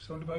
75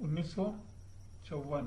1954,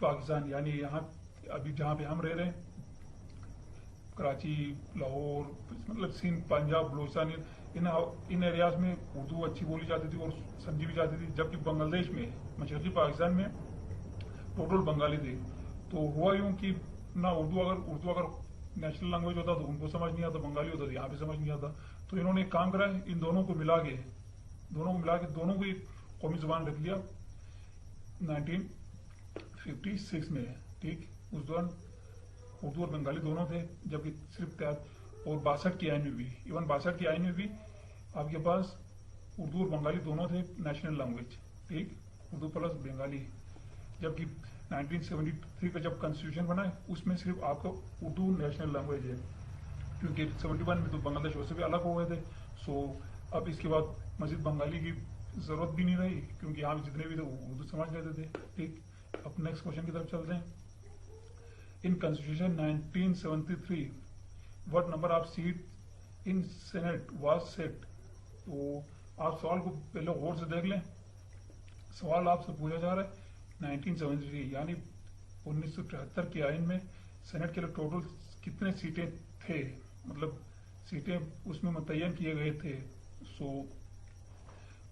پاکستان یعنی یہاں ابھی جہاں پہ ہم رہ رہے ہیں، کراچی، لاہور، مطلب سندھ، پنجاب، بلوچستان، ان ایریاز میں اردو اچھی بولی جاتی تھی اور سمجھی بھی جاتی تھی، جبکہ بنگلہ دیش میں، مشرقی پاکستان میں ٹوٹل بنگالی تھے. تو ہوا یوں کہ نہ اردو اگر نیشنل لینگویج ہوتا تو ان کو سمجھ نہیں آتا، بنگالی ہوتا تو یہاں پہ سمجھ نہیں آتا. تو انہوں نے ایک کام کرا، ان دونوں کو ملا کے دونوں کو ایک قومی زبان رکھ لیا 1956 میں. ٹھیک، اس دوران اردو اور بنگالی دونوں تھے، جبکہ صرف اور 62 کی آئین میں بھی، ایون 62 کی آئین میں بھی آپ کے پاس اردو اور بنگالی دونوں تھے نیشنل لینگویج. ٹھیک، اردو پلس بنگالی. جبکہ 1973 کا جب کانسٹیٹیوشن بنا ہے اس میں صرف آپ کا اردو نیشنل لینگویج ہے، کیونکہ 71 میں تو بنگلہ دیش ویسے بھی الگ ہو گئے تھے. سو اب اس کے بعد مزید بنگالی کی ضرورت بھی نہیں رہی، کیونکہ یہاں جتنے بھی تھے وہ اردو سمجھ لیتے تھے. ٹھیک، اب نیکسٹ کوشچن کی طرف چلتے ہیں. ان constitution 1973 what number of seats in Senate was set. تو آپ سوال کو پہلے غور سے دیکھ لیں. سوال آپ سے پوچھا جا رہا ہے 1973 یعنی 1973 کے آئین میں سینٹ کے لیے ٹوٹل کتنے سیٹیں تھے، مطلب سیٹیں اس میں متعین کیے گئے تھے. سو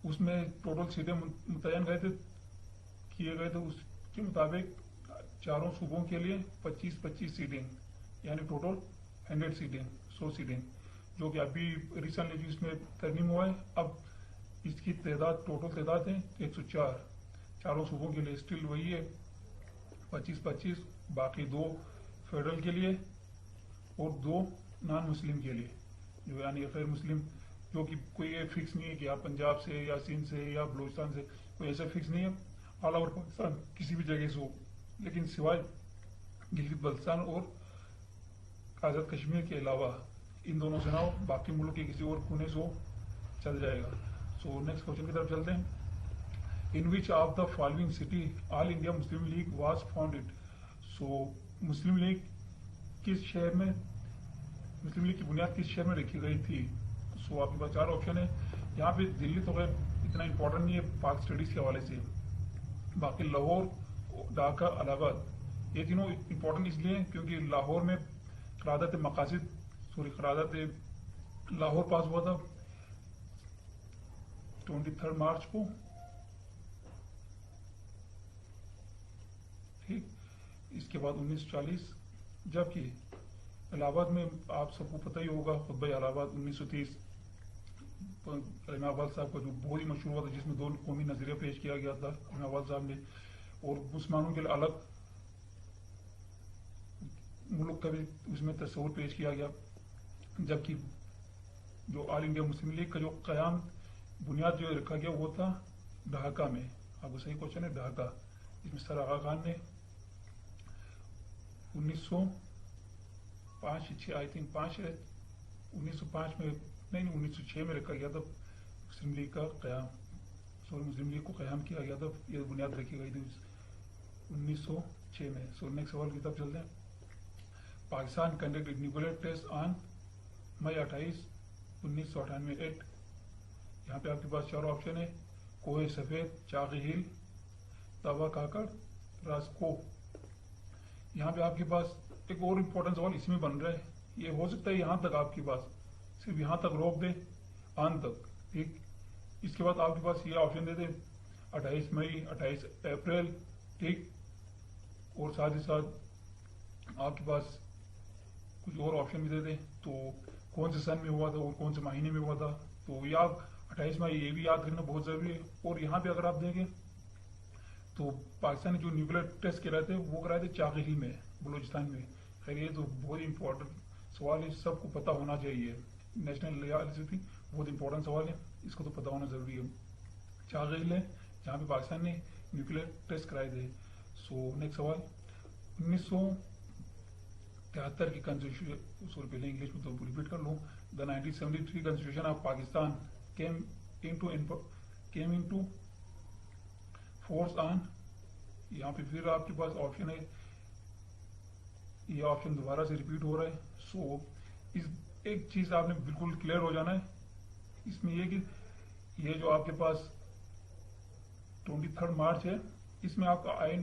اس میں ٹوٹل سیٹیں متعین کیے گئے تھے اس کے مطابق چاروں صوبوں کے لیے 25 سیٹیں، یعنی ٹوٹل 100 سیٹیں، 100 سیٹیں، جو کہ ابھی ریسنٹلی اس میں ترمیم ہوا ہے. اب اس کی ٹوٹل تعداد ہے 104 چاروں صوبوں کے لیے. اسٹل وہی ہے 25 باقی 2 فیڈرل کے لیے اور 2 نان مسلم کے لیے، جو یعنی غیر مسلم، جو کہ کوئی فکس نہیں ہے کہ آپ پنجاب سے یا سندھ سے یا بلوچستان سے، کوئی ایسا فکس نہیں ہے، آل اوور پاکستان کسی بھی جگہ سے ہو، لیکن سوائے گلگت بلتستان اور آزاد کشمیر کے علاوہ ان دونوں سے نہ ہو، باقی ملک کے کسی اور کونے سے ہو چل جائے گا. سو نیکسٹ کوشچن کی طرف چلتے ہیں. In which of the following city All India Muslim League was founded. So Muslim League کس شہر میں، مسلم لیگ کی بنیاد کس شہر میں رکھی گئی تھی؟ سو آپ کے پاس 4 آپشن ہے. یہاں پہ دلی تو خیر اتنا امپورٹنٹ نہیں ہے پاک اسٹڈیز کے حوالے سے، باقی لاہور، ڈھاکہ، الہ آباد، یہ تینوں امپورٹنٹ اس لیے ہیں کیونکہ لاہور میں قرارداد لاہور پاس ہوا تھا 23 مارچ کو. ٹھیک، اس کے بعد 1940، جبکہ الہ آباد میں آپ سب کو پتہ ہی ہوگا خطبہ الہ آباد 1930 علامہ اقبال صاحب کا جو بہت ہی مشہور ہوا تھا، جس میں 2 قومی نظریہ پیش کیا گیا تھا علامہ اقبال صاحب نے، اور مسلمانوں کے لیے الگ ملک کا بھی اس میں تصور پیش کیا گیا. جبکہ جو آل انڈیا مسلم لیگ کا جو قیام بنیاد جو رکھا گیا وہ تھا ڈھاکہ میں. آپ کو صحیح کوشچن ہے ڈھاکہ، جس میں سر آغا خان نے 1905 میں رکھا گیا تھا مسلم لیگ کا قیام، مسلم لیگ کو قیام کیا گیا تھا، یہ بنیاد رکھی گئی تھی 1906 میں. سو نیکسٹ سوال کی طرف چلتے ہیں. Pakistan conducted nuclear test on May 28 1998 at. یہاں پہ آپ کے پاس 4 آپشن ہے: کوہ سفید، چاقی ہل، توا کاکڑ، راسکو. یہاں پہ آپ کے پاس ایک اور امپورٹنٹ سوال اس میں بن رہا ہے، یہ ہو سکتا ہے یہاں تک آپ کے پاس صرف یہاں تک روک دے، آن تک. ٹھیک، اس کے بعد آپ کے پاس یہ آپشن دے دے 28 مئی، 28 اپریل. ٹھیک، اور ساتھ ہی ساتھ آپ کے پاس کچھ اور آپشن بھی دے دیں، تو کون سے سن میں ہوا تھا اور کون سے مہینے میں ہوا تھا. تو یہ آپ 28 مئی یہ بھی یاد رکھنا بہت ضروری ہے. اور یہاں پہ اگر آپ دیکھیں تو پاکستان نے جو نیوکلیئر ٹیسٹ کرائے تھے وہ کرائے تھے چاقی ہل میں، بلوچستان میں. خیر یہ تو بہت امپورٹنٹ سوال ہے، سب کو پتہ ہونا چاہیے، نیشنل لیول سے بھی بہت امپورٹنٹ سوال ہے، اس کو تو پتہ ہونا ضروری ہے. چاقی ہل ہے جہاں پہ پاکستان نے نیوکلیئر ٹیسٹ کرائے تھے. سو نیکسٹ سوال. 1973 کی کانسٹیٹیوشن، سوری پہلے انگلش میں تو ریپیٹ کر لوں. دا 1973 constitution of Pakistan came into force on. یہاں پہ پھر آپ کے پاس آپشن ہے، یہ آپشن دوبارہ سے ریپیٹ ہو رہا ہے. سو ایک چیز آپ نے بالکل کلیئر ہو جانا ہے اس میں، یہ کہ یہ جو آپ کے پاس 23 مارچ ہے، اس میں آپ کا آئین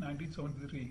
1973,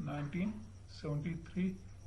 1973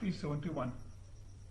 371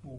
2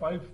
5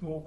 2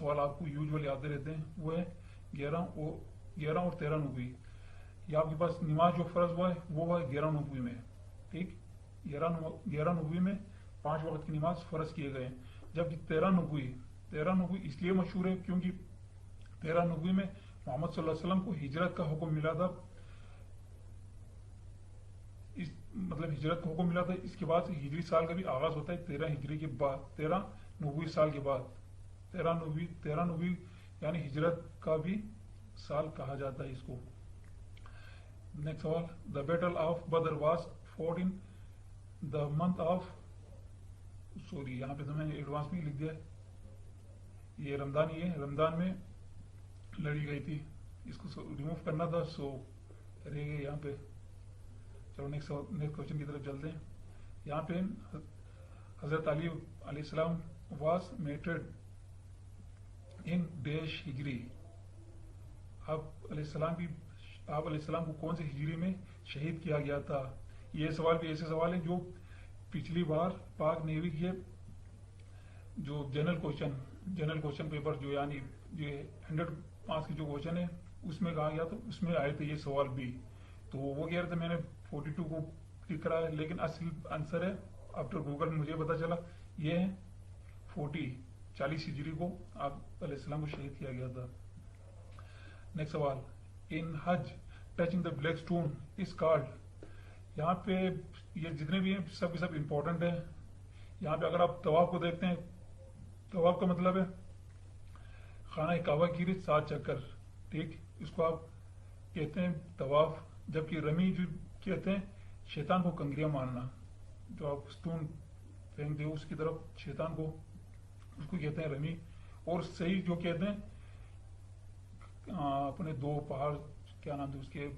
سوال آپ کو یوزلی آتے رہتے ہیں، وہ ہے 11 اور 13 نبوی. یہ آپ کے پاس نماز جو فرض ہوا ہے وہ ہے 11 نبوی میں. ٹھیک، 11 نبوی میں 5 وقت کی نماز فرض کیے گئے ہیں. جبکہ 13 نبوی اس لیے مشہور ہے کیونکہ 13 نبوی میں محمد صلی اللہ علیہ وسلم کو ہجرت کا حکم ملا تھا. مطلب ہجرت کا حکم ملا تھا. اس کے بعد سے ہجری سال کا بھی آغاز ہوتا ہے 13 ہجری کے بعد، 13 نبوی سال کے بعد. 13 نبوی یعنی ہجرت کا بھی سال کہا جاتا ہے اس کو. نیکسٹ سوال، the battle of Badr was fought in the month of, sorry یہاں پہ تو میں نے ایڈوانس میں لکھ دیا ہے، یہ رمضان ہی ہے، رمضان میں لڑی گئی تھی. اس کو ریموو کرنا تھا سو رہ گئے یہاں پہ. چلو نیکسٹ کوشچن کی طرف چلتے ہیں. یہاں پہ حضرت علی علیہ السلام واز میٹرڈ ان ڈیش ہجری. آپ علیہ السلام کو کون سے ہجری میں شہید کیا گیا تھا؟ یہ سوال بھی ایسے سوال ہیں جو پچھلی بار پاک نیوی کے جو جنرل کوشچن پیپر جو یعنی یہ 100 مارکس کی جو کوشچن ہے اس میں کہا گیا تو اس میں آئے تھے یہ سوال بھی. تو وہ کہہ رہے تھے میں نے 42 کو کلک کرا ہے، لیکن اصل آنسر ہے آفٹر گوگل مجھے پتا چلا یہ ہے 40 ہجری کو آپ علیہ السلام کو شہید کیا گیا تھا. نیکسٹ سوال، in Hajj touching the black stone is called. یہاں پہ یہ جتنے بھی ہیں سب کے سب امپورٹنٹ ہیں. یہاں پہ اگر آپ طواف کو دیکھتے ہیں، طواف کا مطلب ہے خانہ کعبہ کی گرد 7 چکر. ٹھیک، اس کو آپ کہتے ہیں طواف. جبکہ رمی جو کہتے ہیں شیطان کو کنگریاں مارنا، جو آپ اسٹون پھینکتے ہو اس کی طرف شیطان کو، اس کو کہتے ہیں رمی. اور صحیح جو کہتے ہیں اپنے 2 پہاڑ کیا نام تھے اس کے،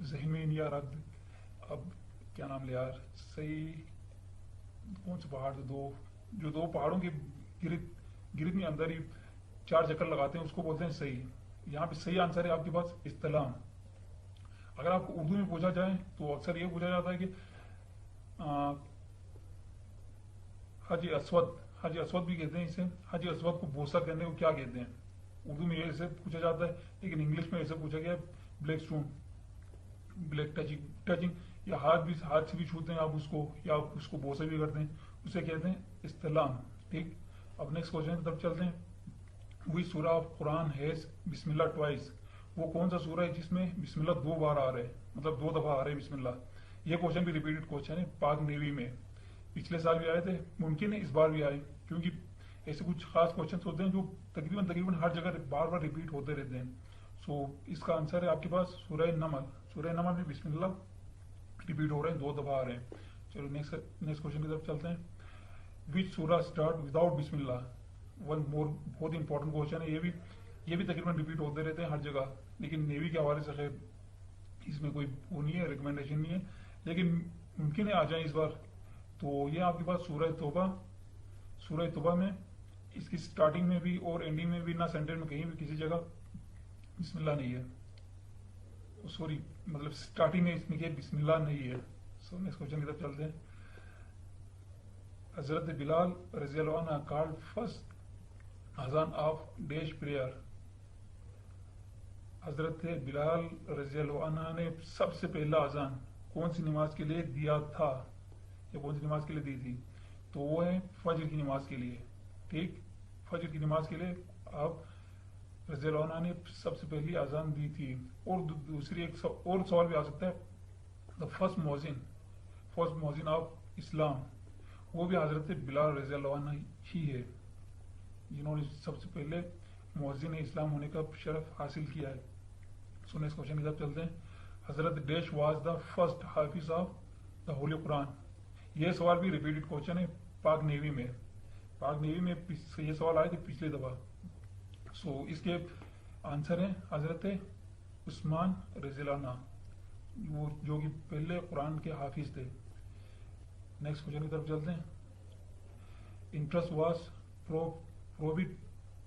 ذہن میں نہیں آ رہا اب کیا نام لے یار، صحیح کون سے پہاڑ تھے جو 2 پہاڑوں کے گرد میں اندر ہی 4 چکر لگاتے ہیں، اس کو بولتے ہیں صحیح. یہاں پہ صحیح آنسر ہے آپ کے پاس استلام. اگر آپ کو اردو میں پوچھا جائے تو اکثر یہ پوچھا جاتا ہے کہ حج اسود بھی کہتے ہیں اسے، حج اسود کو بوسہ کہتے ہیں، وہ کیا کہتے ہیں؟ اردو میں ایسے پوچھا جاتا ہے، لیکن انگلش میں ایسے پوچھا گیا بلیک اسٹون، بلیک ٹچنگ، یا ہاتھ سے بھی چھوتے ہیں آپ اس کو، یا آپ اس کو بوسہ بھی کرتے ہیں، اسے کہتے ہیں استلام. ٹھیک، اب نیکسٹ کوشچن کی طرف چلتے ہیں. وہی سورہ آف قرآن ہیز بسم اللہ ٹوائس. وہ کون سا سورہ ہے جس میں بسم اللہ 2 بار آ رہے ہیں، مطلب 2 دفعہ آ رہے ہیں بسم اللہ؟ یہ کوشچن بھی ریپیٹڈ کوشچن ہے پاک نیوی میں. پچھلے سال بھی آئے تھے، ممکن ہے اس بار بھی آئے، کیونکہ ایسے کچھ خاص کوشچنس ہوتے ہیں جو تقریباً ہر جگہ بار بار ریپیٹ ہوتے رہتے ہیں. سو اس کا آنسر ہے آپ کے پاس سورہ نمل. سورہ نمل میں بسم اللہ ریپیٹ ہو رہے ہیں، 2 دفعہ آ رہے ہیں. چلو نیکسٹ کوشچن کی طرف چلتے ہیں. وچ سورہ اسٹارٹ وداؤٹ بسم اللہ؟ ون مور بہت امپورٹنٹ کوشچن ہے یہ بھی تقریباً ریپیٹ ہوتے رہتے ہیں ہر جگہ، لیکن نیوی کے حوالے سے خیر اس میں کوئی وہ نہیں ہے، ریکمنڈیشن نہیں ہے، لیکن ممکن ہے آ جائیں اس بار. تو یہ آپ کے پاس سورہ توبہ میں اس کی سٹارٹنگ میں بھی اور اینڈنگ میں بھی نہ سینٹر میں کہیں بھی کسی جگہ بسم اللہ نہیں ہے. سوری مطلب سٹارٹنگ میں اس میں کہ بسم اللہ نہیں ہے. سو نیکسٹ کوشچن کی طرف چلتے ہیں. حضرت بلال رضی اللہ عنہ کالڈ فرسٹ اذان آف ڈیش پریئر. حضرت بلال رضی اللہ عنہ نے سب سے پہلا اذان کون سی نماز کے لیے دیا تھا، یا کون سی نماز کے لیے دی تھی؟ تو وہ ہے فجر کی نماز کے لیے. ٹھیک، فجر کی نماز کے لیے آپ رضی اللہ عنہ نے سب سے پہلی اذان دی تھی. اور دوسری ایک اور سوال بھی آ سکتا ہے، دا فرسٹ مؤذن آف اسلام، وہ بھی حضرت بلال رضی اللہ عنہ ہی ہے جنہوں نے سب سے پہلے مؤذن اسلام ہونے کا شرف حاصل کیا ہے. سو نیکسٹ کوشچن کی طرف چلتے ہیں. حضرت ڈیش واز دا فرسٹ حافظ آف دا ہولی قرآن. یہ سوال بھی ریپیٹڈ کوشچن ہے پاک نیوی میں یہ سوال آئے تھے پچھلی دفعہ. سو اس کے آنسر ہیں حضرت عثمان رضی اللہ عنہ، وہ جو کہ پہلے قرآن کے حافظ تھے. نیکسٹ کوشچن کی طرف چلتے ہیں. Interest was proved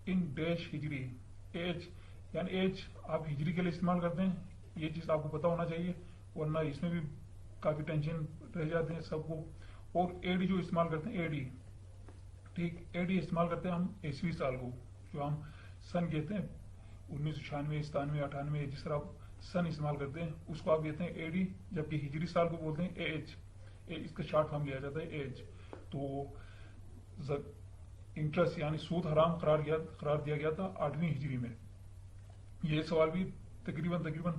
in dash ہجری. ایج یعنی ایج آپ ہجری کے لیے استعمال کرتے ہیں، یہ چیز آپ کو پتا ہونا چاہیے، ورنہ اس میں بھی کافی ٹینشن رہ جاتے ہیں سب کو. اور اے ڈی جو استعمال کرتے ہیں اے ڈی، ٹھیک اے ڈی استعمال کرتے ہیں ہم عیسوی سال کو، جو ہم سن کہتے ہیں 1996 97 98 جس طرح آپ سن استعمال کرتے ہیں اس کو آپ کہتے ہیں اے ڈی، جبکہ ہجری سال کو بولتے ہیں اے ایچ، اس کا شارٹ فارم لیا جاتا ہے اے ایچ. تو انٹرسٹ یعنی سود حرام قرار دیا گیا تھا 8ویں ہجری میں. یہ سوال بھی تقریباً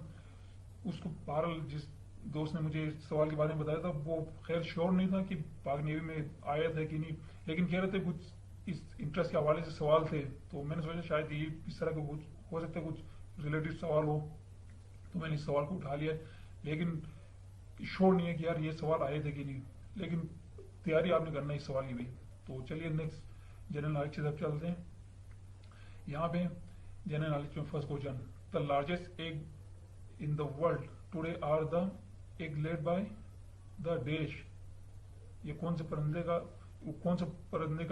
اس کو بہرحال جس دوست نے مجھے اس سوال کے بارے میں بتایا تھا وہ خیر شیور نہیں تھا کہ پاک نیوی میں آیا تھا کہ نہیں، لیکن کہہ رہے تھے کچھ اس انٹرسٹ کے حوالے سے سوال تھے، تو میں نے سوچا شاید یہ اس طرح کا کچھ ہو سکتا ہے، کچھ ریلیٹڈ سوال ہو، تو میں نے اس سوال کو اٹھا لیا. لیکن شیور نہیں ہے کہ یار یہ سوال آئے تھے کہ نہیں، لیکن تیاری آپ نے کرنا ہے اس سوال کی بھی. تو چلیے نیکسٹ جنرل نالج کی طرف چلتے ہیں. یہاں پہ جنرل نالج میں first question, the largest egg in the world today are the egg laid by the dash. یہ کون سے پرندے کا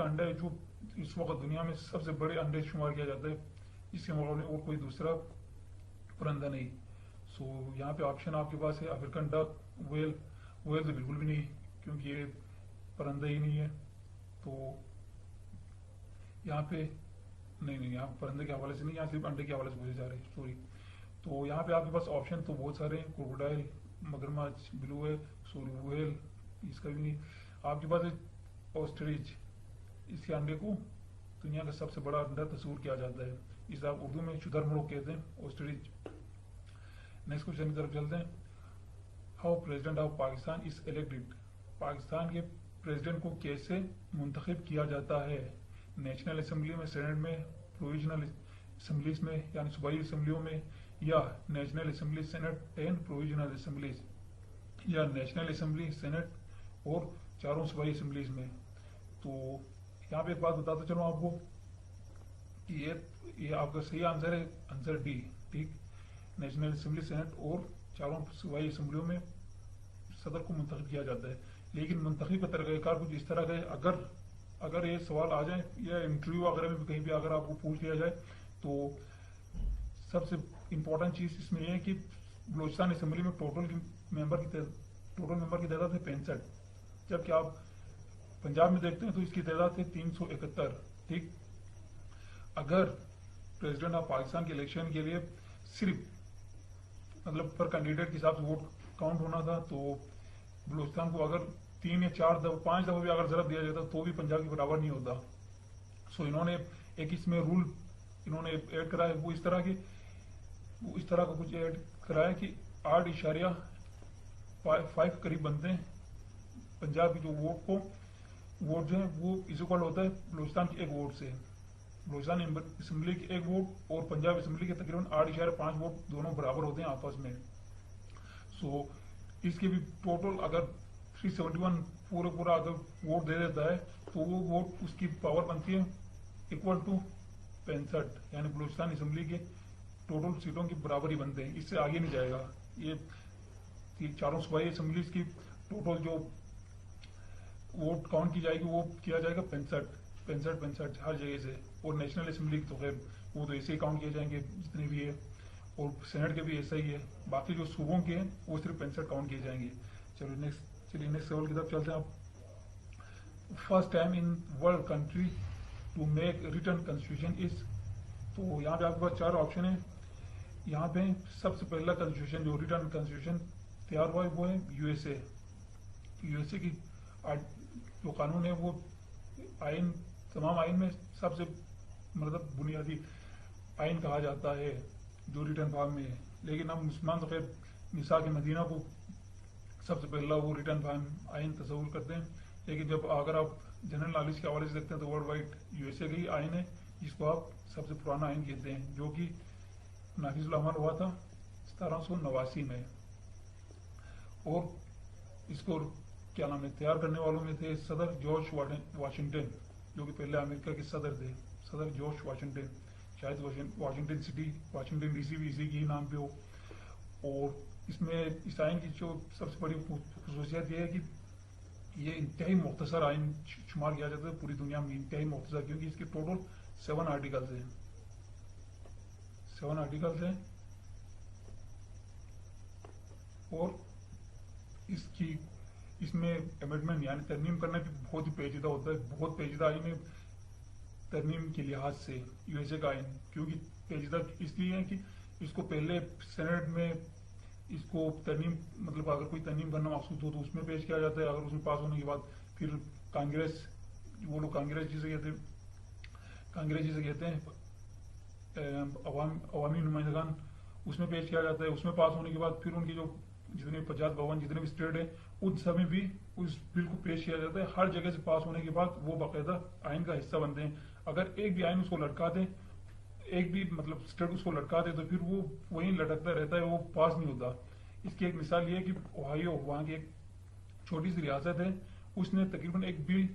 انڈا ہے جو اس وقت دنیا میں سب سے بڑے انڈے شمار کیا جاتا ہے، اس کے مقابلے اور کوئی دوسرا پرندہ نہیں. سو یہاں پہ آپشن آپ کے پاس ہے افریقن ڈک، ویل تو بالکل بھی نہیں کیونکہ یہ پرندہ ہی نہیں ہے. تو یہاں پہ نہیں یہاں پرندے کے حوالے سے نہیں، یہاں صرف انڈے کے حوالے سے پوچھے جا رہے ہیں، سوری. تو یہاں پہ آپ کے پاس آپشن تو بہت سارے ہیں، کروکوڈائل، مگرمچھ، بلو ویل، اس کا بھی نہیں. آپ کے پاس آسٹرچ، اس کے انڈے کو دنیا کا سب سے بڑا انڈا تصور کیا جاتا ہے، اسے آپ اردو میں شدر مرغ کہتے ہیں، آسٹرچ. نیکسٹ کوشچن کی طرف چلتے ہیں. How president of Pakistan is elected. Pakistan کے پریزیڈنٹ کو کیسے منتخب کیا جاتا ہے؟ نیشنل اسمبلی میں، سینٹ میں، پروویژنل اسمبلیز میں یعنی صوبائی اسمبلیوں میں، یا national assembly senate and provincial assemblies, یا نیشنل اسمبلی سینٹ اور چاروں صوبائی اسمبلیز میں. تو یہاں پہ ایک بات بتاتا چلوں آپ کو کہ یہ آپ کا صحیح آنسر ہے، آنسر ڈی. ٹھیک، نیشنل اسمبلی سینٹ اور چاروں صوبائی اسمبلیوں میں صدر کو منتخب کیا جاتا ہے. لیکن منتخب کا طریقہ کار کچھ اس طرح کا ہے، اگر یہ سوال آ جائے یا انٹرویو وغیرہ میں کہیں بھی اگر آپ کو پوچھ لیا جائے تو سب سے امپورٹنٹ چیز اس میں یہ ہے کہ بلوچستان اسمبلی میں ٹوٹل ممبر کی تعداد ہے 65، جبکہ آپ پنجاب میں دیکھتے ہیں تو اس کی تعداد ہے 371. ٹھیک، اگر پریزیڈنٹ آف پاکستان کے الیکشن کے لیے صرف مطلب پر کینڈیڈیٹ کے حساب سے ووٹ کاؤنٹ ہونا تھا تو بلوچستان کو اگر 3 یا 4 دفعہ 5 دفعہ بھی اگر ضرب دیا جاتا تو بھی پنجاب کے برابر نہیں ہوتا. سو انہوں نے ایک اس میں رول انہوں نے ایڈ کرا ہے، وہ اس طرح کا کچھ ایڈ کرایا کہ 8.5 قریب بنتے ہیں پنجاب کی جو ووٹ جو ہے وہ اکول ہوتا ہے بلوچستان کے ایک ووٹ سے. بلوچستان اسمبلی کے ایک ووٹ اور پنجاب اسمبلی کے تقریباً 8.5 ووٹ دونوں برابر ہوتے ہیں آپس میں. سو اس کے بھی ٹوٹل اگر 371 پورا اگر ووٹ دے دیتا ہے تو وہ ووٹ اس کی پاور بنتی ہے اکول ٹو 65، یعنی بلوچستان اسمبلی کے ٹوٹل سیٹوں کی برابر ہی بنتے ہیں، اس سے آگے نہیں جائے گا. یہ چاروں صوبائی اسمبلیز کی ٹوٹل جو ووٹ کاؤنٹ کی جائے گی وہ کیا جائے گا 65 ہر جگہ سے. اور نیشنل اسمبلی تو خیر وہ تو ایسے ہی کاؤنٹ کیے جائیں گے جتنے بھی ہے، اور سینٹ کے بھی ایسا ہی ہے. باقی جو صوبوں کے ہیں وہ صرف 65 کاؤنٹ کیے جائیں گے. چلیے نیکسٹ سوال کی طرف چلتے ہیں. آپ first time in world country to make written constitution is. تو یہاں پہ آپ کے پاس 4 آپشن ہیں. یہاں پہ سب سے پہلا کانسٹیٹیوشن جو ریٹن کانسٹیٹیوشن تیار ہوا ہے وہ ہے یو ایس اے کی جو قانون ہے وہ آئین، تمام آئین میں سب سے مطلب بنیادی آئین کہا جاتا ہے جو ریٹن فارم میں ہے. لیکن ہم مسلمان تو خیر میثاق مدینہ کو سب سے پہلا وہ ریٹن فارم آئین تصور کرتے ہیں. لیکن جب اگر آپ جنرل نالج کے حوالے سے دیکھتے ہیں تو world wide U S A کا ہی آئین ہے جس کو آپ سب سے پرانا آئین کہتے ہیں، جو کہ نافذ العمل ہوا تھا 1789 میں. اور اس کو کیا نام ہے تیار کرنے والوں میں تھے صدر جارج واشنگٹن، جو کہ پہلے امریکہ کے صدر تھے، صدر جارج واشنگٹن. شاید Washington city Washington D C بھی اسی کے نام پہ ہو. اور اس میں اس آئین کی جو سب سے بڑی خصوصیت یہ ہے کہ یہ انتہائی مختصر آئین شمار کیا جاتا ہے پوری دنیا میں، انتہائی مختصر، کیونکہ اس کے ٹوٹل 7 آرٹیکلز ہیں. اور اس میں امینڈمنٹ یعنی ترمیم کرنا بھی بہت ہی پیچیدہ ہوتا ہے، بہت پیچیدہ آئین ہے. ترمیم کے لحاظ سے یو ایس اے کا آئین، کیونکہ پیچیدہ اس لیے ہے کہ اس کو پہلے سینٹ میں اس کو ترمیم مطلب اگر کوئی ترمیم کرنا مقصود ہو تو اس میں پیش کیا جاتا ہے، اگر اس میں پاس ہونے کے بعد پھر کانگریس، وہ لوگ کانگریس جسے کہتے ہیں عوامی نمائندگان، اس میں پیش کیا جاتا ہے، اس میں پاس ہونے کے بعد پھر ان کی جو جتنے 50 52 جتنے بھی اسٹیٹ ہیں ان سب میں بھی اس بل کو پیش کیا جاتا ہے، ہر جگہ سے پاس ہونے کے بعد وہ باقاعدہ آئین کا حصہ بنتے ہیں، اگر ایک بھی آئین اس کو لٹکا دے، ایک بھی مطلب اسٹیٹ اس کو لٹکا دے تو پھر وہ وہیں لٹکتا رہتا ہے، وہ پاس نہیں ہوتا۔ اس کی ایک مثال یہ ہے کہ اوہایو وہاں کی ایک چھوٹی سی ریاست ہے، اس نے تقریباً ایک بل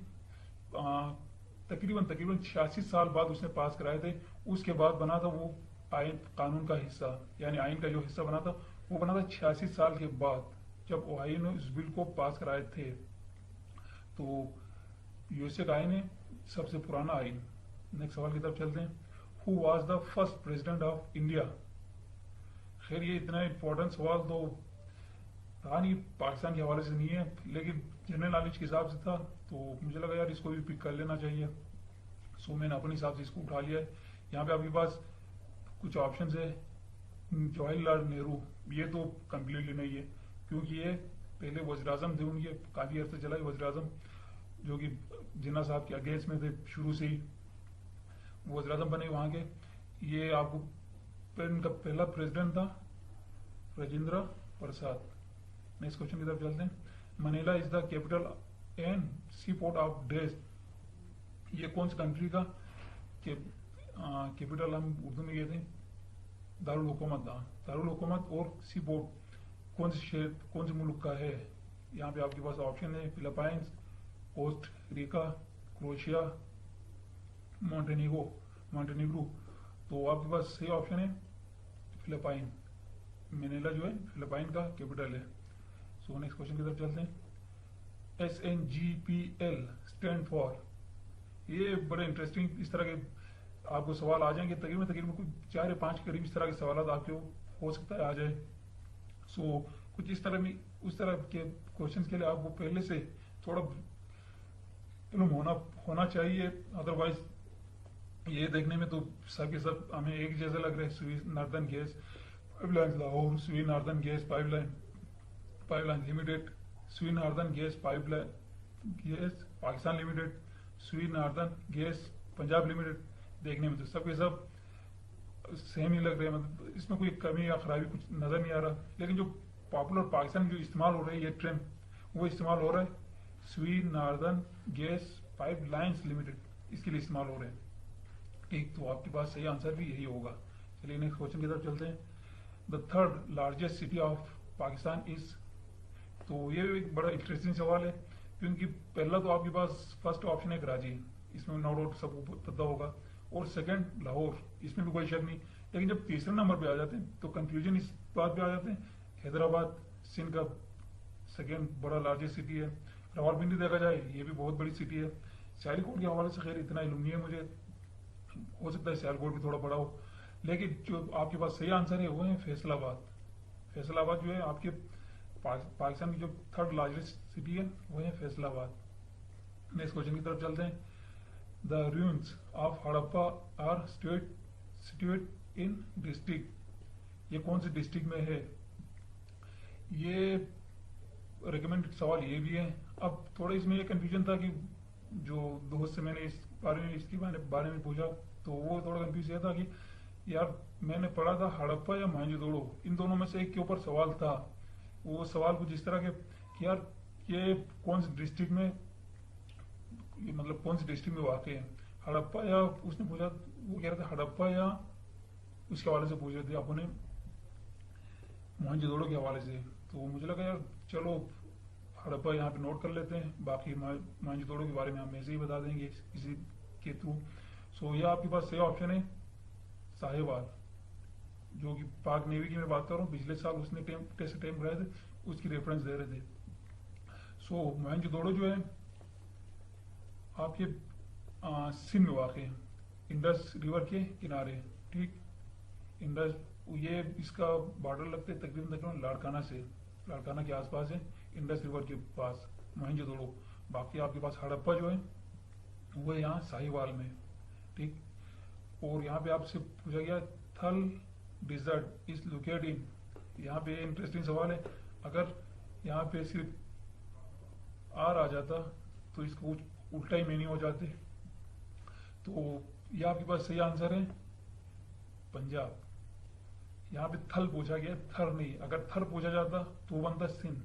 تقریباً 86 سال بعد اس نے پاس کرائے تھے، اس کے بعد بنا تھا وہ آئین قانون کا حصہ، یعنی آئین کا جو حصہ بنا تھا وہ بنا تھا 86 سال کے بعد جب اوہایو نے اس بل کو پاس کرائے تھے۔ تو یو ایس اے کا آئین ہے سب سے پرانا آئین۔ نیکسٹ سوال کی طرف چلتے ہیں، who was the first president of India? خیر یہ اتنا امپورٹنٹ سوال تو تھا نہیں، پاکستان کے حوالے سے نہیں ہے، لیکن جنرل نالج کے حساب سے تھا تو مجھے لگا یار اس کو بھی پک کر لینا چاہیے، سو میں نے اپنے حساب سے اس کو اٹھا لیا ہے۔ یہاں پہ آپ کے پاس کچھ آپشنز ہے، جواہر لال نہرو، یہ تو کمپلیٹلی نہیں ہے کیونکہ یہ پہلے وزیر اعظم تھے، ان کے کافی عرصے چلا وزیر اعظم جو کہ جناح صاحب کے اگینسٹ میں تھے شروع سے ہی وزیر اعظم بنے وہاں کے۔ یہ آپ کو ان کا پہلا پریزیڈنٹ تھا راجندر پرساد۔ نیکسٹ کوشچن کی طرف چلتے ہیں، Manila is the capital and sea port of dash, یہ کون سی کنٹری کا کیپٹل ہم اردو میں کہتے ہیں دارالحکومت تھا، دارالحکومت اور سی پورٹ کون سے شہر کون سے ملک کا ہے؟ یہاں پہ آپ کے پاس آپشن ہے فلپائنس، کوسٹ ریکا، کروشیا، مونٹینیگرو۔ تو آپ کے پاس صحیح آپشن ہے فلپائن، منیلا جو ہے فلپائن کا کیپٹل ہے۔ سو نیکسٹ کوشچن کی طرف چلتے ہیں، SNGPL اسٹینڈ فار، یہ بڑے انٹرسٹنگ اس طرح کے آپ کو سوال آ جائیں گے، تقریباً کوئی 4 یا 5 کے قریب اس طرح کے سوالات آپ کے ہو سکتا ہے آ جائے۔ سو کچھ اس طرح کے کوشچنس کے لیے آپ کو پہلے سے تھوڑا علم ہونا چاہیے، ادروائز یہ دیکھنے میں تو سب کے سب ہمیں ایک جیسا لگ رہا ہے، Sui northern gas pipe line Lahore, Sui northern gas pipe line limited, Sui northern gas pipe line gas Pakistan limited, Sui northern gas Punjab limited, دیکھنے میں تو سب کے سب سیم ہی لگ رہے ہیں، مطلب اس میں کوئی کمی یا خرابی کچھ نظر نہیں آ رہا، لیکن جو پاپولر پاکستان میں جو استعمال ہو رہا ہے یہ ٹرم وہ استعمال ہو رہا ہے Sui northern gas pipe lines limited, اس کے لیے استعمال ہو رہے ہیں۔ ٹھیک، تو آپ کے پاس صحیح آنسر بھی یہی ہوگا۔ چلیے نیکسٹ کوشچن کی طرف چلتے ہیں، the third largest city of Pakistan is, تو یہ ایک بڑا انٹرسٹنگ سوال ہے کیونکہ پہلا تو آپ کے پاس فرسٹ آپشن ہے کراچی، اس میں نو ڈاؤٹ سب کو پتہ ہوگا، اور سیکنڈ لاہور، اس میں بھی کوئی شک نہیں، لیکن جب تیسرے نمبر پہ آ جاتے ہیں تو کنفیوژن اس بات پہ آ جاتے ہیں، حیدرآباد سندھ کا سیکنڈ بڑا لارجسٹ سٹی ہے، راولپنڈی دیکھا جائے یہ بھی بہت بڑی سٹی ہے، سیالکوٹ کے حوالے سے خیر اتنا علم نہیں ہے مجھے، ہو سکتا ہے سیالکوٹ بھی تھوڑا بڑا ہو، لیکن جو آپ کے پاس صحیح آنسر ہے وہ ہے فیصل آباد۔ فیصل آباد جو ہے آپ کے پاکستان کی جو تھرڈ لارجسٹ سٹی ہے وہ ہے فیصل آباد۔ نیکسٹ کوشچن کی طرف چلتے ہیں، the ruins of Harappa are situated in district, یہ کون سی ڈسٹرکٹ میں ہے؟ یہ ریکمینڈڈ سوال یہ بھی ہے، اب تھوڑا اس میں یہ کنفیوژن تھا کہ جو دوست سے میں نے اس کے بارے میں پوچھا تو وہ تھوڑا کنفیوز یہ تھا کہ یار میں نے پڑھا تھا ہڑپا یا موہنجو، ان دونوں میں سے ایک کے اوپر سوال تھا، وہ سوال کچھ اس طرح کے کہ یار یہ کون سی ڈسٹرکٹ میں، مطلب کون سی ڈسٹرکٹ میں واقع ہے، ہڑپا یا اس نے پوچھا، وہ کہہ رہا تھا ہڑپا یا اس کے حوالے سے پوچھ رہے تھے آپ نے موہنجو کے حوالے سے، تو مجھے لگا یار چلو ہڑپا یہاں پہ نوٹ کر لیتے ہیں، باقی موہنجو کے بارے میں ہم ایسے ہی بتا دیں گے کسی کے تھرو۔ سو یہ آپ کے پاس صحیح آپشن ہے ساہیوال، جو کہ پاک نیوی کی میں بات کر رہا ہوں، پچھلے سال اس نے ٹیسٹ ٹائم کرائے تھے اس کی ریفرنس دے رہے تھے۔ سو موہنجو جو ہے آپ کے سندھ میں واقع ہے، انڈس ریور کے کنارے، ٹھیک، انڈس یہ اس کا بارڈر لگتے ہے تقریباً لاڑکانہ کے آس پاس ہے، انڈس ریور کے پاس موہنجو دڑو۔ باقی آپ کے پاس ہڑپا جو ہے وہ یہاں ساہیوال میں۔ ٹھیک. اور یہاں پہ آپ سے پوچھا گیا تھل ڈیزرٹ از لوکیٹ ان. یہاں پہ انٹرسٹنگ سوال ہے. اگر یہاں پہ صرف آر آ جاتا تو اس کو الٹا ہی میننگ ہو جاتے. تو یہ آپ کے پاس صحیح آنسر ہے پنجاب. یہاں پہ تھل پوچھا گیا تھر نہیں. اگر تھر پوچھا جاتا تو وہ بنتا سندھ.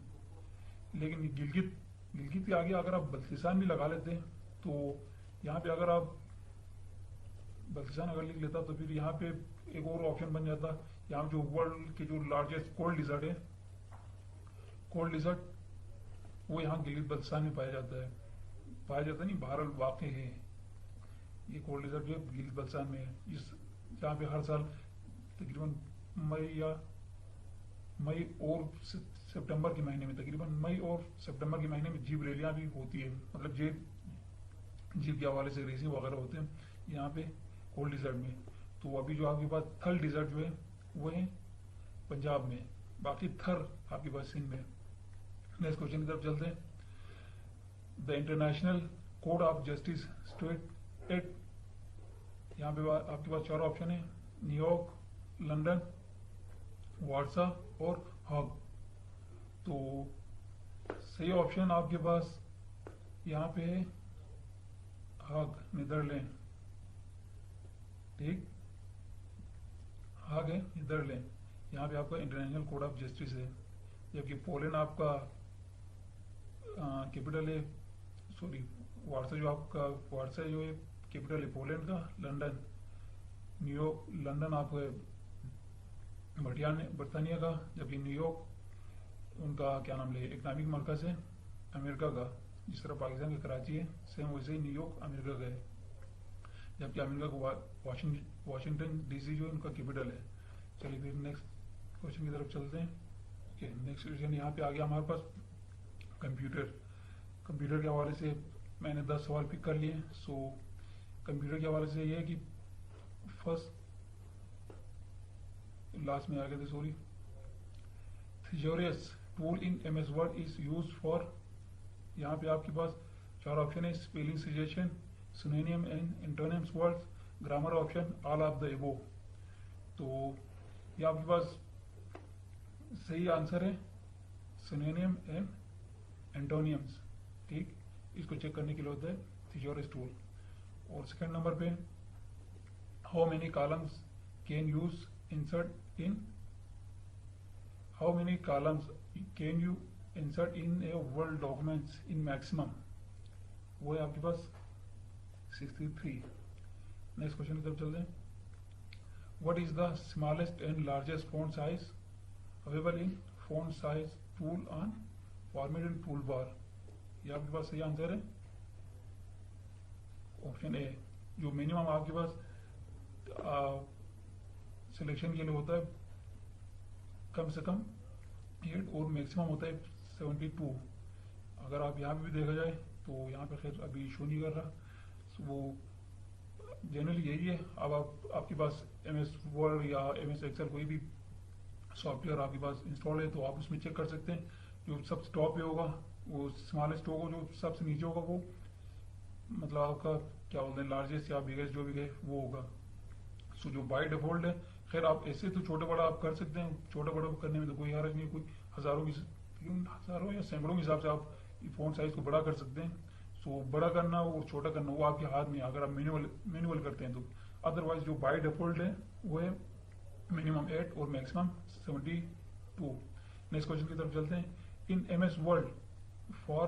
لیکن گلگت کے آگے اگر آپ بلتستان بھی لگا لیتے تو یہاں پہ اگر آپ بلتستان اگر لکھ لیتا تو پھر یہاں پہ ایک اور آپشن بن جاتا. یہاں جو ورلڈ کے جو لارجسٹ کولڈ ڈیزرٹ ہے, کولڈ ڈیزرٹ وہ یہاں گلگت بلتستان میں پایا جاتا ہے. پایا جاتا نہیں, بہرحال واقع ہے. یہ کولڈ ڈیزرٹ جو ہے گلگت بلتستان میں ہے, جہاں پہ ہر سال تقریباً مئی اور سپٹمبر کے مہینے میں, تقریباً مئی اور سپٹمبر کے مہینے میں جیپ ریلیاں بھی ہوتی ہے. مطلب جیپ کے حوالے سے ریسنگ وغیرہ ہوتے ہیں یہاں پہ کولڈ ڈیزرٹ میں. تو ابھی جو آپ کے پاس تھل ڈیزرٹ جو ہے وہ ہے پنجاب میں, باقی تھر آپ کے پاس سندھ میں. نیکسٹ کوشچن کی طرف چلتے ہیں. The international court of justice state at. یہاں پہ آپ کے پاس 4 آپشن ہیں, نیو یارک, لندن, وارسا اور ہاگ. تو صحیح آپشن آپ کے پاس یہاں پہ ہے ہاگ, نیدرلینڈ. ٹھیک, ہاگ ہے نیدرلینڈ. یہاں پہ آپ کا انٹرنیشنل کوڈ آف جسٹس ہے. جبکہ پولینڈ آپ کا کیپٹل ہے, سوری وارسا جو آپ کا وارسا جو ہے کیپٹل ہے پولینڈ کا. لندن آپ کا برطانیہ کا, جبکہ نیو یارک ان کا کیا نام لے اکنامک مرکز ہے امریکہ کا. جس طرح پاکستان کا کراچی ہے سیم ویسے ہی نیو یارک امریکہ کا ہے. جبکہ امریکہ کو واشنگٹن ڈی سی جو ہے ان کا کیپٹل ہے. چلیے پھر نیکسٹ کوشچن کی طرف چلتے ہیں. نیکسٹ کوشچن یہاں پہ آ گیا ہمارے پاس کمپیوٹر کے حوالے سے. میں نے 10 سوال پک کر لیے. سو کمپیوٹر کے حوالے سے یہ ہے کہ فرسٹ لاسٹ میں آ گئے تھے, sorry. Thesaurus tool in M S Word is use for. یہاں پہ آپ کے پاس 4 آپشن ہے, spelling suggestion, synonym and antonyms words, grammar option, all of the above. تو یہ آپ کے پاس صحیح آنسر ہے سنونیم اینڈ اینٹونیمس. ٹھیک, اس کو چیک کرنے کے لیے ہوتا ہے تھیزورس ٹول. اور سیکنڈ نمبر پہ how many columns can use insert in. How many columns can you insert in a word documents in maximum. وہ ہے آپ کے پاس 63. نیکسٹ کوشچن کی طرف چلتے ہیں. What is the smallest and largest font size available in font size tool on formatting toolbar. یہ آپ کے پاس صحیح آنسر ہے آپشن اے. جو منیمم آپ کے پاس سلیکشن کے لیے ہوتا ہے کم سے کم 8 اور میکسیمم ہوتا ہے 72. اگر آپ یہاں پہ بھی دیکھا جائے تو یہاں پہ خیر ابھی ایشو نہیں کر رہا. وہ جنرلی یہی ہے. اب آپ کے پاس ایم ایس ورڈ یا ایم ایس ایکسل کوئی بھی سافٹ ویئر آپ کے پاس انسٹال ہے تو آپ اس میں چیک کر سکتے ہیں. جو سب سے ٹاپ پہ ہوگا وہ اسمالسٹ ہوگا, جو سب سے نیچے ہوگا وہ مطلب آپ کا کیا بولتے ہیں لارجسٹ یا بگیسٹ جو بھی ہے وہ ہوگا. سو جو بائی ڈیفالٹ ہے, خیر آپ ایسے تو چھوٹا بڑا آپ کر سکتے ہیں, چھوٹا بڑا کرنے میں تو کوئی حرج نہیں. کوئی ہزاروں یا سینکڑوں کے حساب سے آپ فونٹ سائز کو بڑا کر سکتے ہیں. سو بڑا کرنا اور چھوٹا کرنا وہ آپ کے ہاتھ میں, اگر آپ مینول کرتے ہیں تو. ادروائز جو بائی ڈیفالٹ ہے وہ ہے منیمم 8 اور میکسیمم 72. نیکسٹ کوشچن کی طرف چلتے ہیں. In M S Word for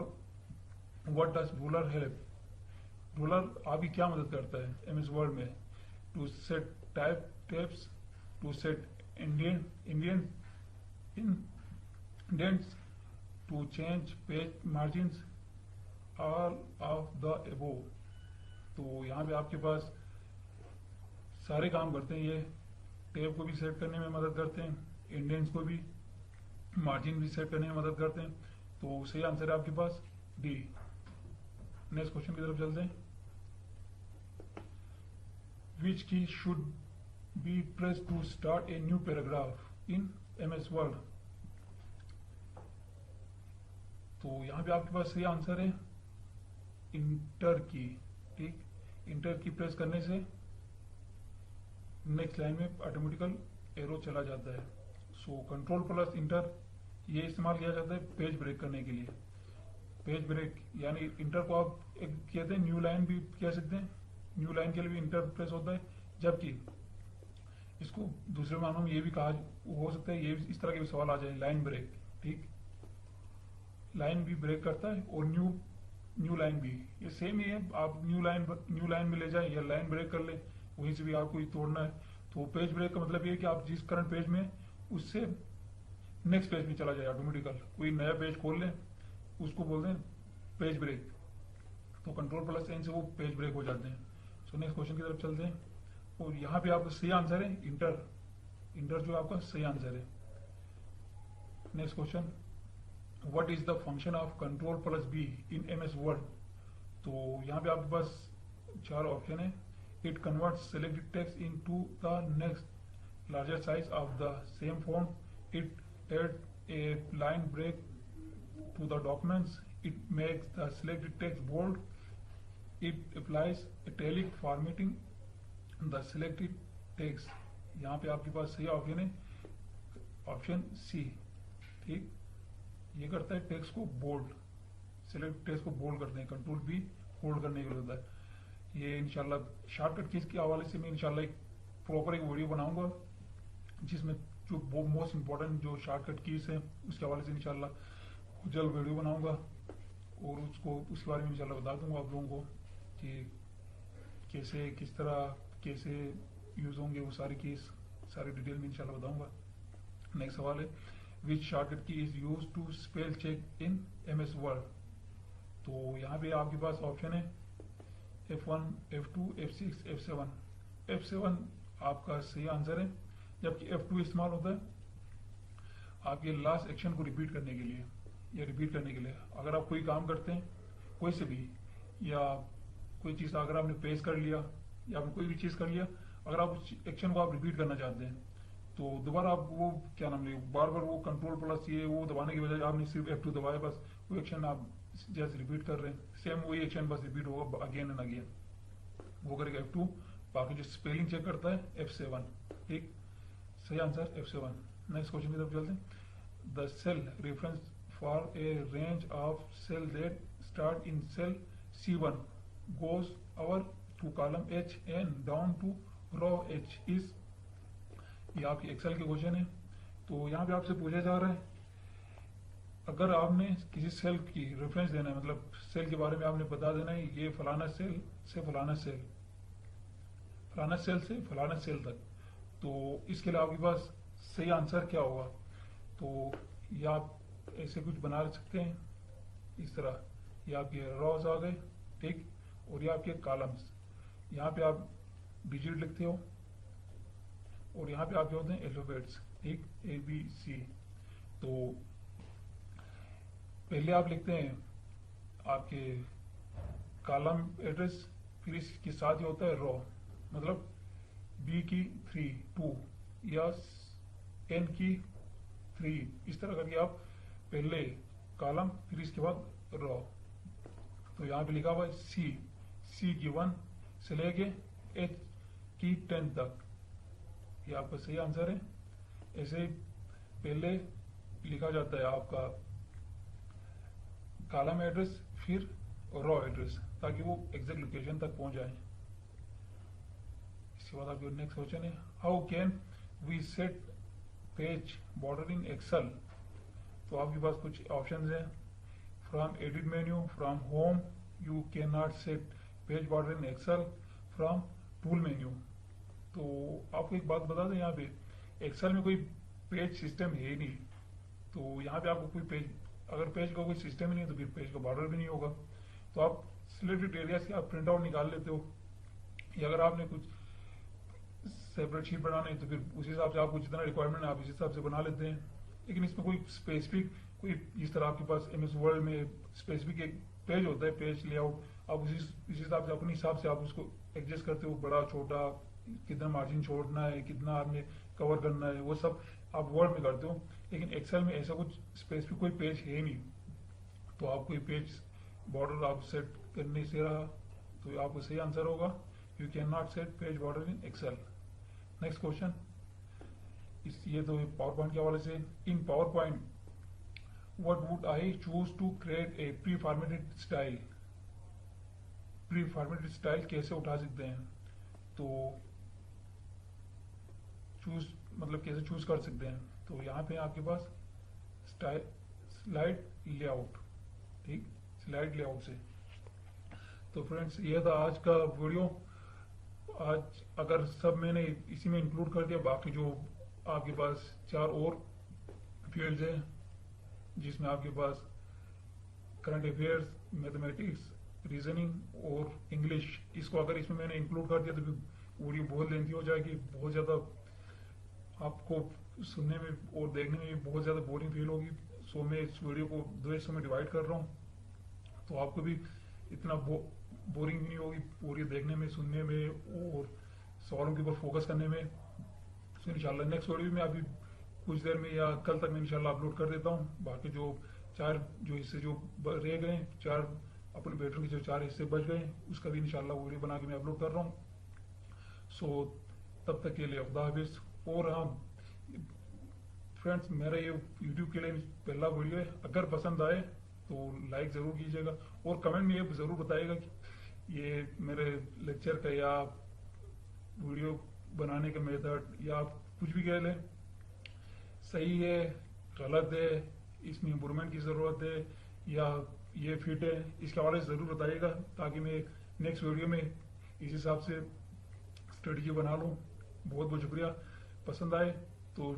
what does ruler help. Ruler آپ کی کیا مدد کرتا ہے ایم ایس ورڈ میں؟ To set tabs, to set indents, to change page margins, all of the above. تو یہاں پہ آپ کے پاس سارے کام کرتے ہیں. یہ ٹیب کو بھی سیٹ کرنے میں مدد کرتے ہیں, انڈینس کو بھی, مارجن بھی سیٹ کرنے میں مدد کرتے ہیں. تو صحیح آنسر ہے آپ کے پاس ڈی. نیکسٹ کوشچن کی طرف چلتے ہیں. Which key should be press to start a new paragraph in M S Word. تو یہاں پہ آپ کے پاس صحیح آنسر ہے انٹر کی. ٹھیک, انٹر کی پریس کرنے سے نیکسٹ لائن میں آٹومیٹیکل ایرو چلا جاتا ہے. سو کنٹرول پلس انٹر یہ استعمال کیا جاتا ہے پیج بریک کرنے کے لیے. پیج بریک یعنی انٹر کو آپ ایک کہتے ہیں نیو لائن بھی کہہ سکتے ہیں, نیو لائن کے لیے بھی انٹر پریس ہوتا ہے, جبکہ اس کو دوسرے معنوں میں یہ بھی کہا ہو سکتا ہے, یہ اس طرح کے بھی سوال آ جائے لائن بریک. ٹھیک, لائن بھی بریک کرتا ہے اور نیو لائن بھی, یہ سیم ہی ہے. آپ نیو لائن میں لے جائیں یا لائن بریک کر لیں, وہیں سے بھی آپ کو یہ توڑنا ہے. تو پیج بریک کا مطلب یہ ہے کہ آپ جس کرنٹ پیج میں اس سے نیکسٹ پیج میں چلا جائے آٹومیٹیکل, کوئی نیا پیج کھول لیں, اس کو بولتے ہیں پیج بریک. تو کنٹرول پلس این سے وہ پیج بریک ہو جاتے ہیں. سو نیکسٹ کوشچن کی طرف چلتے ہیں, اور یہاں پہ آپ کا صحیح آنسر ہے انٹر جو آپ کا صحیح آنسر ہے. Next question, what is the function of control plus B in MS Word. تو یہاں پہ آپ کے پاس 4 آپشن ہیں. It converts selected text into the next larger size of the same font. It adds a line break to the documents. It makes the selected text bold. It applies italic formatting the selected text. یہاں پہ آپ کے پاس صحیح option ہے option C. ٹھیک, یہ کرتا ہے ٹیکسٹ کو بولڈ, سلیکٹ ٹیکسٹ کو بولڈ کرتے ہیں, کنٹرول بھی ہولڈ کرنے کے لیے ہوتا ہے. یہ انشاءاللہ شارٹ کٹ کیز کے حوالے سے میں انشاءاللہ ایک پراپر ایک ویڈیو بناؤں گا, جس میں جو موسٹ امپورٹنٹ جو شارٹ کٹ کیز ہیں اس کے حوالے سے انشاءاللہ جلد ویڈیو بناؤں گا, اور اس کے بارے میں انشاءاللہ بتا دوں گا آپ لوگوں کو کہ کیسے کس طرح کیسے یوز ہوں گے وہ ساری کیز, ساری ڈیٹیل میں انشاءاللہ بتاؤں گا. نیکسٹ سوال ہے, which shortcut key is used to spell check in MS Word. تو یہاں پہ آپ کے پاس آپشن ہے F1, F2, F6, F7. F7 آپ کا صحیح آنسر ہے, جبکہ F2 استعمال ہوتا ہے آپ کے لاسٹ ایکشن کو ریپیٹ کرنے کے لیے یا ریپیٹ کرنے کے لیے. اگر آپ کوئی کام کرتے ہیں کوئی سے بھی, یا کوئی چیز اگر آپ نے پیش کر لیا یا آپ نے کوئی بھی چیز کر لیا, اگر آپ اس ایکشن کو آپ ریپیٹ کرنا چاہتے ہیں تو دوبارہ آپ وہ کیا نام لے بار بار وہ کنٹرول پلس یہ وہ دبانے کی بجائے آپ نے صرف F2 دبایا, بس وہ ایکشن آپ جیسے ریپیٹ کر رہے ہیں, سیم وہی ایکشن بس ریپیٹ ہوگا اگین اینڈ اگین. وہ کرے گا F2, باقی جو اسپیلنگ چیک کرتا ہے F7. ٹھیک, صحیح آنسر F7. نیکسٹ کوشچن کی طرف چلتے ہیں. The cell reference for a range of cell that start in cell C1 goes over to column H and down to row H is. یہ آپ کی ایکسل کے کوشچن ہے. تو یہاں پہ آپ سے پوچھا جا رہا ہے اگر آپ نے کسی سیل کی ریفرنس دینا ہے, مطلب سیل کے بارے میں آپ نے بتا دینا ہے یہ فلانا سیل سے فلانا سیل, فلانا سیل سے فلانا سیل تک, تو اس کے لیے آپ کے پاس صحیح آنسر کیا ہوگا. تو یہ آپ ایسے کچھ بنا سکتے ہیں اس طرح, یہ آپ کے روز آ گئے. ٹھیک, اور یہ آپ کے کالمس, یہاں پہ آپ ڈیجٹ لکھتے ہو اور یہاں پہ آپ کیا ہوتے ہیں الفابیٹس. ٹھیک, اے بی سی. تو پہلے آپ لکھتے ہیں آپ کے کالم ایڈریس, پھر اس کے ساتھ یہ ہوتا ہے رو, مطلب بی کی 2 یا این کی 3, اس طرح کر کے آپ پہلے کالم پھر اس کے بعد رو. تو یہاں پہ لکھا ہوا ہے سی کی 1 سے لے کے ایچ کی 10 تک, یہ آپ کا صحیح آنسر ہے. ایسے پہلے لکھا جاتا ہے آپ کا کالم ایڈریس پھر رو ایڈریس, تاکہ وہ ایگزیکٹ لوکیشن تک پہنچ جائیں. اس کے بعد آپ کا نیکسٹ کوشچن ہے, how can we set page border in Excel. تو آپ کے پاس کچھ آپشنز ہیں. From edit menu, from home you can not set page border in Excel, from tool menu. تو آپ کو ایک بات بتا دیں, یہاں پہ ایکسل میں کوئی پیج سسٹم ہے ہی نہیں. تو یہاں پہ آپ کو کوئی پیج, اگر پیج کا کوئی سسٹم ہی نہیں تو پھر پیج کا بارڈر بھی نہیں ہوگا. تو آپ سلیکٹڈ ایریاز کے آپ پرنٹ آؤٹ نکال لیتے ہو, یا اگر آپ نے کچھ سیپریٹ شیٹ بنانا ہے تو پھر اس حساب سے آپ کو جتنا ریکوائرمنٹ ہے آپ اس حساب سے بنا لیتے ہیں. لیکن اس میں کوئی اسپیسیفک کوئی جس طرح آپ کے پاس MS Word میں اسپیسیفک ایک پیج ہوتا ہے, پیج لے آؤٹ, آپ اسی حساب سے اپنے حساب سے آپ اس کو ایڈجسٹ کرتے ہو, بڑا چھوٹا, کتنا مارجن چھوڑنا ہے, کتنا آپ نے کور کرنا ہے, وہ سب آپ ورڈ میں کرتے ہو. لیکن ایکسل میں ایسا کچھ اسپیسیفک کوئی پیج ہے نہیں, تو آپ کوئی پیج بارڈر آپ سیٹ کرنے سے رہا تو آپ کو صحیح آنسر ہوگا you can not set page border in Excel. Next question, یہ تو پاور پوائنٹ کے حوالے سے. In PowerPoint what would I choose to create a pre-formatted style. pre-formatted style کیسے اٹھا سکتے ہیں, تو چوز مطلب کیسے چوز کر سکتے ہیں. تو یہاں پہ آپ کے پاس سلائڈ لے آؤٹ, ٹھیک, سلائڈ لے آؤٹ سے. تو فرینڈس یہ تھا آج کا ویڈیو. آج اگر سب میں نے اسی میں انکلوڈ کر دیا, باقی جو آپ کے پاس 4 اور فیلڈز ہیں جس میں آپ کے پاس کرنٹ افیئرس, میتھمیٹکس, ریزننگ اور انگلش, اس کو اگر اس میں نے انکلوڈ کر دیا تو پھر ویڈیو بہت لینتھی ہو جائے گی, بہت زیادہ آپ کو سننے میں اور دیکھنے میں بہت زیادہ بورنگ فیل ہوگی. سو میں اس ویڈیو کو 2 حصوں میں ڈیوائڈ کر رہا ہوں, تو آپ کو بھی اتنا بورنگ بھی نہیں ہوگی پوری دیکھنے میں, سننے میں اور سوالوں کے اوپر فوکس کرنے میں. ان شاء اللہ نیکسٹ ویڈیو میں ابھی کچھ دیر میں یا کل تک میں انشاءاللہ اپلوڈ کر دیتا ہوں. باقی جو 4 جو حصے جو رہ گئے ہیں, 4 اپنے بیٹر کے جو 4 حصے بچ گئے ہیں, اس کا بھی انشاءاللہ ویڈیو بنا کے میں اپلوڈ کر رہا ہوں. سو تب تک کے لیے خدا حافظ. اور ہاں فرینڈس, میرا یہ یوٹیوب کے لیے پہلا ویڈیو ہے, اگر پسند آئے تو لائک ضرور کیجیے گا اور کمنٹ میں یہ ضرور بتائیے گا کہ یہ میرے لیکچر کا یا ویڈیو بنانے کا میتھڈ یا آپ کچھ بھی کہہ لیں, صحیح ہے, غلط ہے, اس میں امپرومنٹ کی ضرورت ہے یا یہ فٹ ہے, اس کے حوالے سے ضرور بتائیے گا تاکہ میں نیکسٹ ویڈیو میں اس حساب سے اسٹریٹجی بنا لوں. بہت بہت شکریہ. پسند آئے تو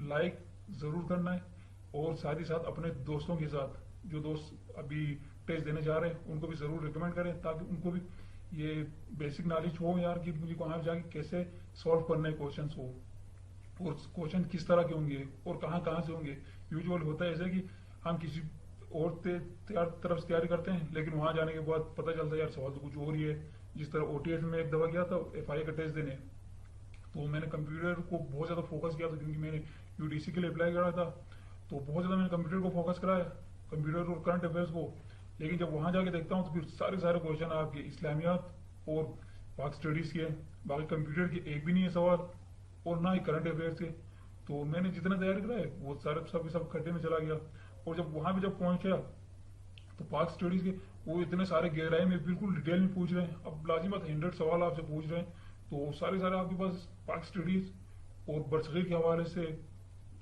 لائک ضرور کرنا ہے اور ساتھ ہی ساتھ اپنے دوستوں کے ساتھ, جو دوست ابھی ٹیسٹ دینے جا رہے ہیں ان کو بھی ضرور ریکمینڈ کریں تاکہ ان کو بھی یہ بیسک نالج ہو یار کہ مجھے وہاں جا کے کیسے سالو کرنے کوشچنس ہو اور کوشچن کس طرح کے ہوں گے اور کہاں کہاں سے ہوں گے. یوزول ہوتا ہے ایسے کہ ہم کسی اور طرف سے تیاری کرتے ہیں لیکن وہاں جانے کے بعد پتہ چلتا ہے یار سوال تو کچھ اور ہی ہے. جس طرح OTS میں ایک دفعہ گیا تھا FI کا ٹیسٹ دینے, تو میں نے کمپیوٹر کو بہت زیادہ فوکس کیا تھا کیونکہ میں نے UDC کے لیے اپلائی کرا تھا, تو بہت زیادہ میں نے کمپیوٹر کو فوکس کرایا, کمپیوٹر اور کرنٹ افیئرس کو. لیکن جب وہاں جا کے دیکھتا ہوں تو پھر سارے کوشچن آپ کے اسلامیات اور پاک اسٹڈیز کے, باقی کمپیوٹر کے ایک بھی نہیں ہے سوال اور نہ ہی کرنٹ افیئرس کے. تو میں نے جتنا تیاری کرا ہے وہ سب کھڈے میں چلا گیا. اور جب وہاں پہ جب پہنچا تو پاک اسٹڈیز کے وہ اتنے سارے گہرائی میں بالکل ڈیٹیل میں پوچھ رہے ہیں. اب لازمت 100 سوال آپ سے پوچھ رہے ہیں, تو سارے آپ کے پاس پاک اسٹڈیز اور برصغیر کے حوالے سے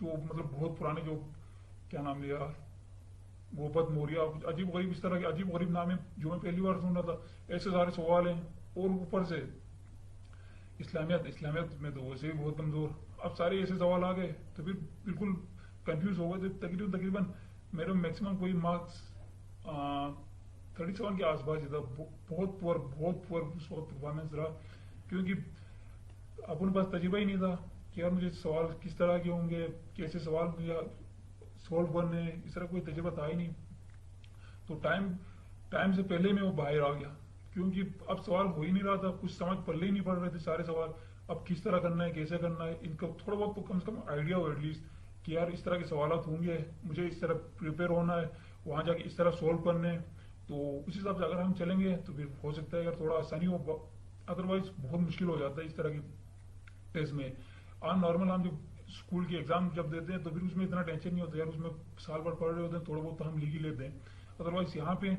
جو مطلب بہت پرانے جو کیا نام لیا گوپت موریہ, عجیب غریب اس طرح کے عجیب غریب نام ہے جو میں پہلی بار سن رہا تھا. ایسے سارے سوال ہیں اور اوپر سے اسلامیات میں تو ویسے بھی بہت کمزور. اب سارے ایسے سوال آ گئے تو پھر بالکل کنفیوز ہو گئے. تقریباً میرے میکسیمم کوئی مارکس 37 کے آس پاس تھا. بہت پور اس وقت پرفارمنس رہا کیونکہ اپنے پاس تجربہ ہی نہیں تھا کہ یار مجھے سوال کس طرح کے ہوں گے, کیسے سوال مجھے سولو کرنے, اس طرح کوئی تجربہ تھا ہی نہیں. تو ٹائم سے پہلے میں وہ باہر آ گیا کیونکہ اب سوال ہو ہی نہیں رہا تھا, کچھ سمجھ پلے ہی نہیں پڑ رہے تھے سارے سوال. اب کس طرح کرنا ہے, کیسے کرنا ہے, ان کا تھوڑا بہت تو کم سے کم آئیڈیا ہو ایٹ لیسٹ کہ یار اس طرح کے سوالات ہوں گے, مجھے اس طرح پریپیئر ہونا ہے, وہاں جا کے اس طرح سولو کرنے. تو اس حساب سے اگر ہم چلیں گے تو پھر ہو سکتا ہے اگر تھوڑا آسانی ہو, ادروائز بہت مشکل ہو جاتا ہے اس طرح کی ٹیسٹ میں. نارمل ہم جب اسکول کی ایگزام جب دیتے ہیں تو پھر اس میں اتنا ٹینشن نہیں ہوتا یار, اس میں سال بھر پڑھ رہے ہوتے ہیں, تھوڑا بہت تو ہم لکھ ہی لیتے ہیں. ادروائز یہاں پہ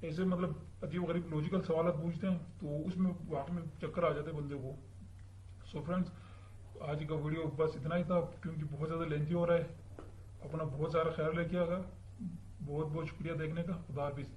ایسے مطلب عجیب غریب لوجیکل سوالات پوچھتے ہیں تو اس میں واقعی میں چکر آ جاتے ہیں بندے کو. سو فرینڈس آج کا ویڈیو بس اتنا ہی تھا کیونکہ بہت زیادہ لینتھی ہو رہا ہے. اپنا بہت سارا خیال رکھیے گا. بہت شکریہ دیکھنے کا. خدا حافظ.